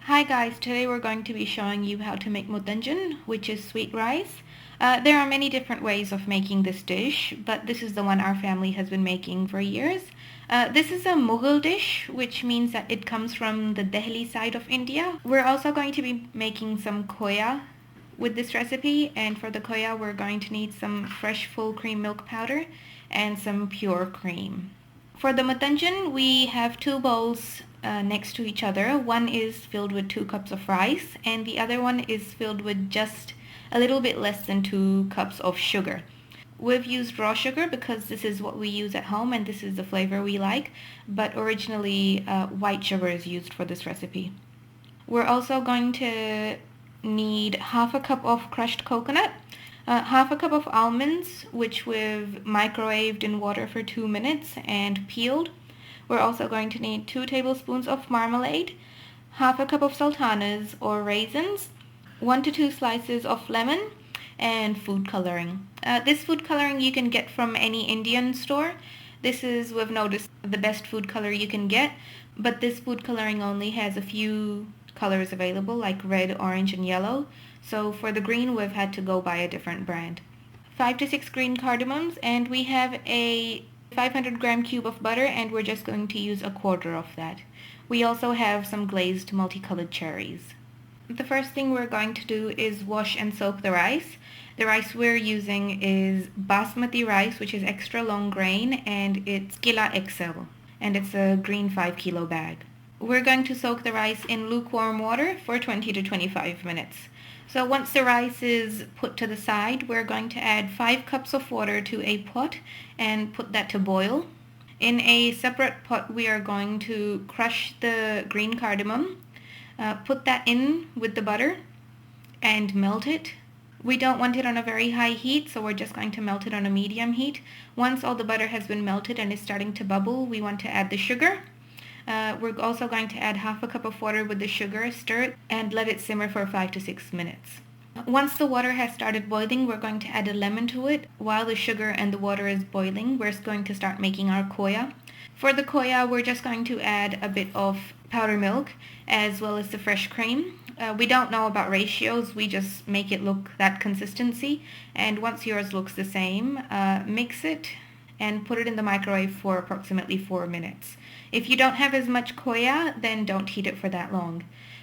Hi guys, today we're going to be showing you how to make MUTANJAN, which is sweet rice. There are many different ways of making this dish, but this is the one our family has been making for years. This is a Mughal dish, which means that it comes from the Delhi side of India. We're also going to be making some khoya with this recipe, and for the khoya we're going to need some fresh full cream milk powder and some pure cream. For the MUTANJAN, we have two bowls next to each other. One is filled with 2 cups of rice and the other one is filled with just a little bit less than 2 cups of sugar. We've used raw sugar because this is what we use at home and this is the flavor we like, but originally white sugar is used for this recipe. We're also going to need half a cup of crushed coconut, half a cup of almonds, which we've microwaved in water for 2 minutes and peeled. We're also going to need 2 tablespoons of marmalade, half a cup of sultanas or raisins, 1 to 2 slices of lemon, and food coloring. This food coloring you can get from any Indian store. This is, we've noticed, the best food color you can get, but this food coloring only has a few colors available like red, orange, and yellow. So for the green we've had to go buy a different brand. 5 to 6 green cardamoms, and we have a 500 gram cube of butter and we're just going to use a quarter of that. We also have some glazed multicolored cherries. The first thing we're going to do is wash and soak the rice. The rice we're using is basmati rice, which is extra long grain, and it's Kila XL, and it's a green 5 kilo bag. We're going to soak the rice in lukewarm water for 20 to 25 minutes. So once the rice is put to the side, we're going to add 5 cups of water to a pot and put that to boil. In a separate pot, we are going to crush the green cardamom, put that in with the butter and melt it. We don't want it on a very high heat, so we're just going to melt it on a medium heat. Once all the butter has been melted and is starting to bubble, we want to add the sugar. We're also going to add half a cup of water with the sugar, stir it, and let it simmer for 5 to 6 minutes. Once the water has started boiling, we're going to add a lemon to it. While the sugar and the water is boiling, we're going to start making our khoya. For the khoya, we're just going to add a bit of powder milk as well as the fresh cream. We don't know about ratios, we just make it look that consistency. And once yours looks the same, mix it and put it in the microwave for approximately 4 minutes. If you don't have as much khoya, then don't heat it for that long.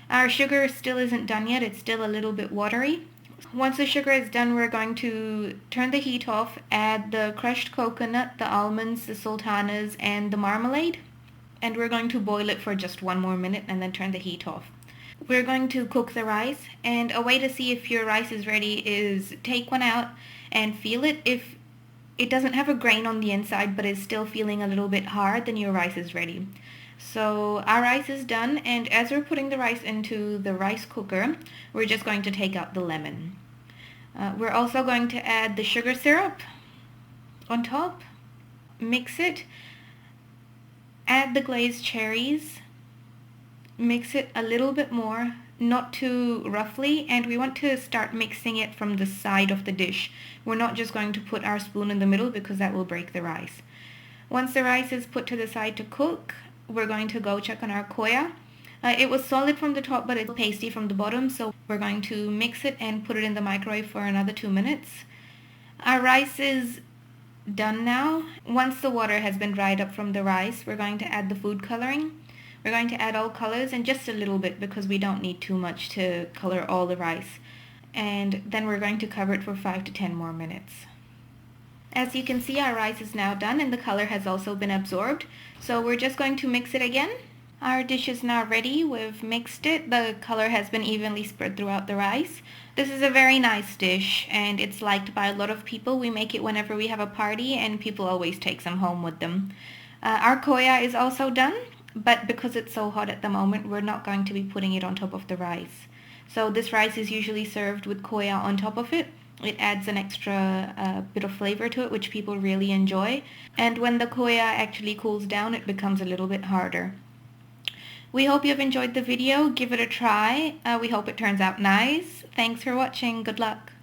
Our sugar still isn't done yet, it's still a little bit watery. Once the sugar is done, we're going to turn the heat off, add the crushed coconut, the almonds, the sultanas, and the marmalade. And we're going to boil it for just 1 more minute and then turn the heat off. We're going to cook the rice, and a way to see if your rice is ready is take one out and feel it. If it doesn't have a grain on the inside but is still feeling a little bit hard, then your rice is ready. So our rice is done, and as we're putting the rice into the rice cooker, we're just going to take out the lemon. We're also going to add the sugar syrup on top, mix it, add the glazed cherries, mix it a little bit more, not too roughly, and we want to start mixing it from the side of the dish. We're not just going to put our spoon in the middle because that will break the rice. Once the rice is put to the side to cook, we're going to go check on our khoya. It was solid from the top but it's pasty from the bottom, so we're going to mix it and put it in the microwave for another 2 minutes. Our rice is done now. Once the water has been dried up from the rice, we're going to add the food coloring. We're going to add all colors and just a little bit because we don't need too much to color all the rice. And then we're going to cover it for 5 to 10 more minutes. As you can see, our rice is now done and the color has also been absorbed. So we're just going to mix it again. Our dish is now ready. We've mixed it. The color has been evenly spread throughout the rice. This is a very nice dish and it's liked by a lot of people. We make it whenever we have a party and people always take some home with them. Our khoya is also done, but because it's so hot at the moment, we're not going to be putting it on top of the rice. So this rice is usually served with khoya on top of it. It adds an extra bit of flavor to it, which people really enjoy. And when the khoya actually cools down, it becomes a little bit harder. We hope you've enjoyed the video. Give it a try. We hope it turns out nice. Thanks for watching. Good luck.